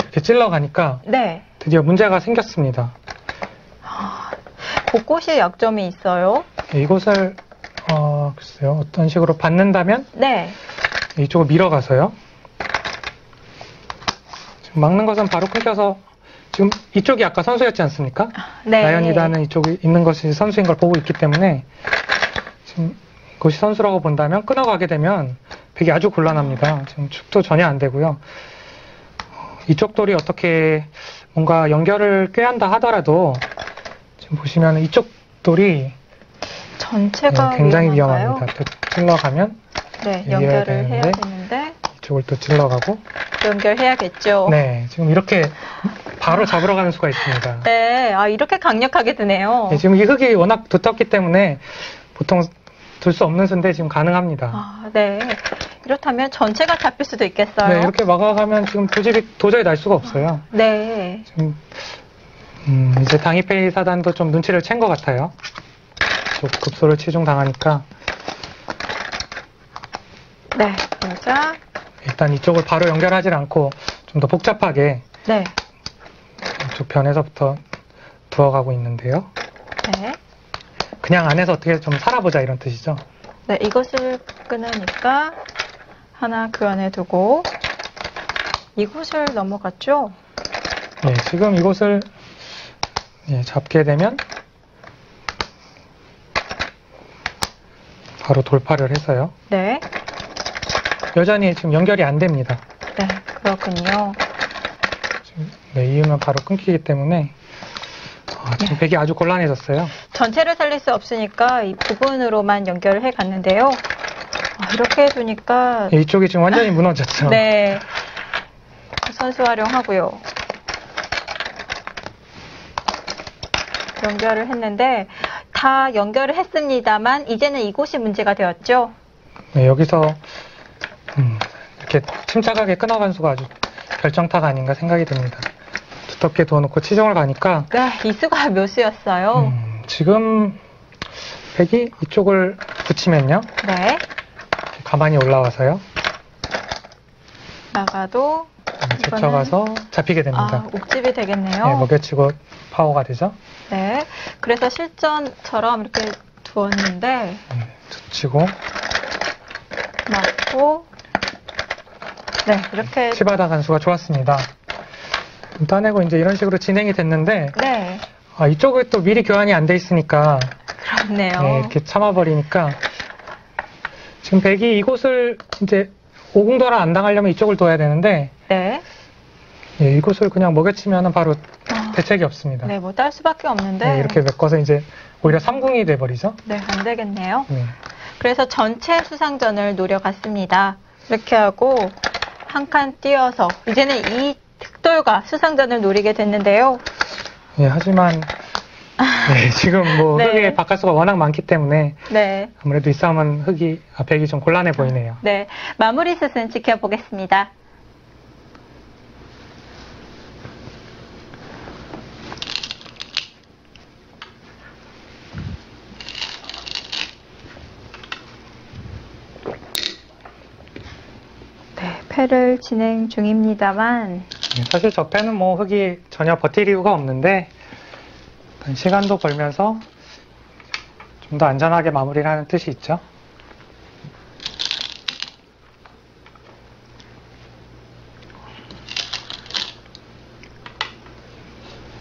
이렇게 찔러가니까 네, 드디어 문제가 생겼습니다. 곳곳이 약점이 있어요. 네, 이곳을 글쎄요, 어떤 식으로 받는다면 네, 이쪽을 밀어가서요. 지금 막는 것은 바로 끊겨서 지금 이쪽이 아까 선수였지 않습니까? 네. 나연이다는 이쪽에 있는 것이 선수인 걸 보고 있기 때문에 지금 이것이 선수라고 본다면 끊어가게 되면 백이 아주 곤란합니다. 지금 축도 전혀 안 되고요. 이쪽 돌이 어떻게 뭔가 연결을 꾀한다 하더라도 지금 보시면 이쪽 돌이 전체가 굉장히 위험한가요? 위험합니다. 또 찔러가면 네, 이겨야 연결을 해야 되는데. 되는데 이쪽을 또 찔러가고 연결해야겠죠. 네, 지금 이렇게 바로 잡으러 가는 수가 있습니다. 네, 아 이렇게 강력하게 드네요. 네, 지금 이 흙이 워낙 두텁기 때문에 보통 둘 수 없는 수인데 지금 가능합니다. 아, 네. 이렇다면 전체가 잡힐 수도 있겠어요. 네, 이렇게 막아가면 지금 고집이 도저히 날 수가 없어요. 네. 지금 이제 당이페이 사단도 좀 눈치를 챈 것 같아요. 좀 급소를 치중당하니까 네, 그러자 일단 이쪽을 바로 연결하지 않고 좀 더 복잡하게 네, 이쪽 변에서부터 두어가고 있는데요. 네. 그냥 안에서 어떻게 좀 살아보자 이런 뜻이죠. 네, 이것을 끊으니까 하나 그 안에 두고 이곳을 넘어갔죠? 네, 지금 이곳을 잡게 되면 바로 돌파를 해서요. 네, 여전히 지금 연결이 안 됩니다. 네, 그렇군요. 지금, 네, 이으면 바로 끊기기 때문에 지금 백이 아주 곤란해졌어요. 전체를 살릴 수 없으니까 이 부분으로만 연결을 해 갔는데요. 이렇게 해두니까 이쪽이 지금 완전히 무너졌죠. 네, 선수 활용하고요. 연결을 했는데 다 연결을 했습니다만 이제는 이곳이 문제가 되었죠. 네, 여기서 이렇게 침착하게 끊어간 수가 아주 결정타가 아닌가 생각이 듭니다. 두텁게 두어놓고 치중을 가니까 네, 이 수가 몇 수였어요? 지금 백이 이쪽을 붙이면요. 네, 가만히 올라와서요. 나가도 제쳐가서 잡히게 됩니다. 옥집이 되겠네요. 네, 먹여치고 파워가 되죠. 네, 그래서 실전처럼 이렇게 두었는데 붙이고 맞고 네, 이렇게 치바다 간수가 좋았습니다. 따내고 이제 이런 식으로 진행이 됐는데 네, 이쪽에 또 미리 교환이 안 돼 있으니까 그렇네요. 네, 이렇게 참아버리니까 지금 백이 이곳을 이제 오공도를 안 당하려면 이쪽을 둬야 되는데 네, 이곳을 그냥 먹여치면 바로 대책이 없습니다. 네, 뭐 딸 수밖에 없는데 네, 이렇게 메꿔서 이제 오히려 3궁이 돼버리죠. 네, 안 되겠네요. 네. 그래서 전체 수상전을 노려갔습니다. 이렇게 하고 한 칸 띄어서 이제는 이 득돌과 수상전을 노리게 됐는데요. 네, 하지만 지금 뭐 네. 흙의 바깥수가 워낙 많기 때문에 네, 아무래도 이 싸움은 백이 좀 곤란해 보이네요. 네, 마무리 슛은 지켜보겠습니다. 네, 패를 진행 중입니다만 사실 저 패는 뭐 흙이 전혀 버틸 이유가 없는데 일단 시간도 벌면서 좀 더 안전하게 마무리를 하는 뜻이 있죠.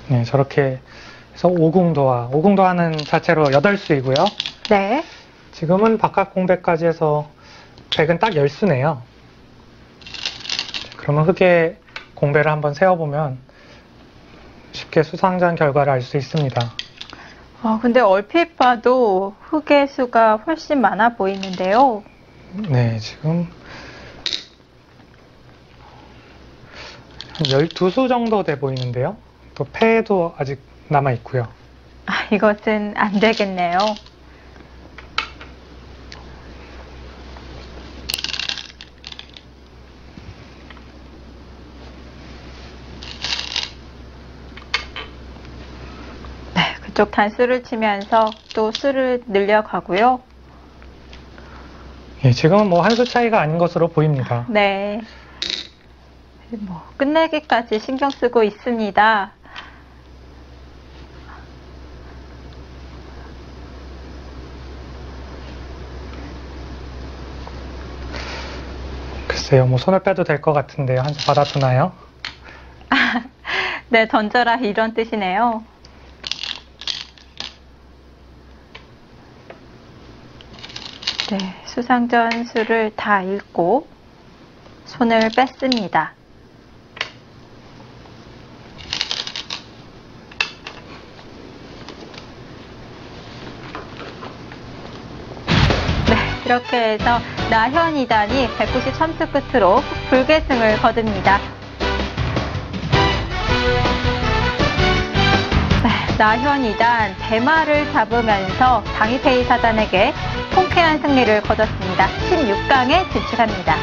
네, 저렇게 해서 오궁도화는 자체로 8수이고요. 네, 지금은 바깥 공백까지 해서 백은 딱 10수네요. 그러면 흑의 공배를 한번 세어보면 쉽게 수상전 결과를 알 수 있습니다. 근데 얼핏 봐도 흑의 수가 훨씬 많아 보이는데요. 네, 지금 한 12수 정도 돼 보이는데요. 또 패도 아직 남아 있고요. 이것은 안 되겠네요. 그쪽 단수를 치면서 또 수를 늘려가고요. 예, 지금은 뭐 한 수 차이가 아닌 것으로 보입니다. 네. 끝내기까지 신경 쓰고 있습니다. 글쎄요, 뭐 손을 빼도 될 것 같은데요. 한 수 받아두나요? 네, 던져라 이런 뜻이네요. 네, 수상전 수를 다 읽고 손을 뺐습니다. 네, 이렇게 해서 나현 2단이 193수 끝으로 불계승을 거둡니다. 나현 2단 대마를 잡으면서 당이페이 사단에게 통쾌한 승리를 거뒀습니다. 16강에 진출합니다.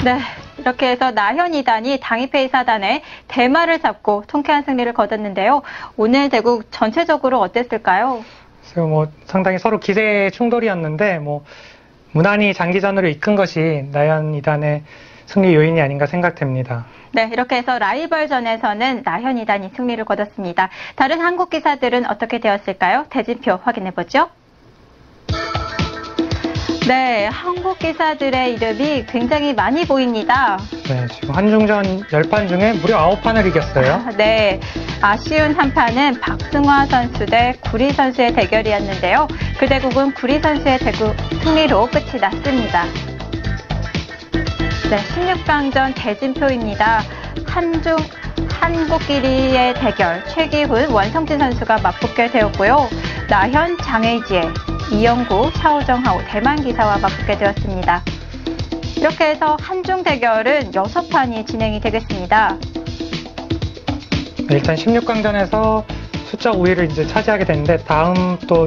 네, 이렇게 해서 나현 2단이 당이페이 사단에 대마를 잡고 통쾌한 승리를 거뒀는데요. 오늘 대국 전체적으로 어땠을까요? 뭐 상당히 서로 기세의 충돌이었는데 뭐 무난히 장기전으로 이끈 것이 나현 2단의 승리 요인이 아닌가 생각됩니다. 네, 이렇게 해서 라이벌전에서는 나현 2단이 승리를 거뒀습니다. 다른 한국 기사들은 어떻게 되었을까요? 대진표 확인해보죠. 네, 한국 기사들의 이름이 굉장히 많이 보입니다. 네, 지금 한중전 10판 중에 무려 9판을 이겼어요. 네, 아쉬운 한 판은 박승화 선수 대 구리 선수의 대결이었는데요. 그 대국은 구리 선수의 승리로 끝이 났습니다. 네, 16강전 대진표입니다. 한국끼리의 대결, 최기훈, 원성진 선수가 맞붙게 되었고요. 나현, 장혜지혜, 이영구, 샤오정하오, 대만 기사와 맞붙게 되었습니다. 이렇게 해서 한중 대결은 6판이 진행이 되겠습니다. 네, 일단 16강전에서 수적 우위를 이제 차지하게 됐는데 다음 또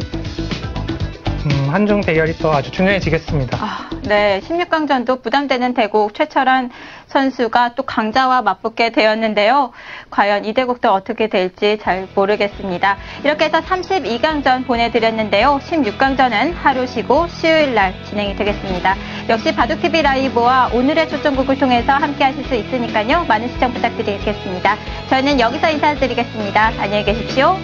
한중 대결이 또 아주 중요해지겠습니다. 네, 16강전도 부담되는 대국 최철한 선수가 또 강자와 맞붙게 되었는데요. 과연 이 대국도 어떻게 될지 잘 모르겠습니다. 이렇게 해서 32강전 보내드렸는데요. 16강전은 하루 쉬고 수요일 날 진행이 되겠습니다. 역시 바둑TV 라이브와 오늘의 초점국을 통해서 함께 하실 수 있으니까요. 많은 시청 부탁드리겠습니다. 저희는 여기서 인사드리겠습니다. 안녕히 계십시오.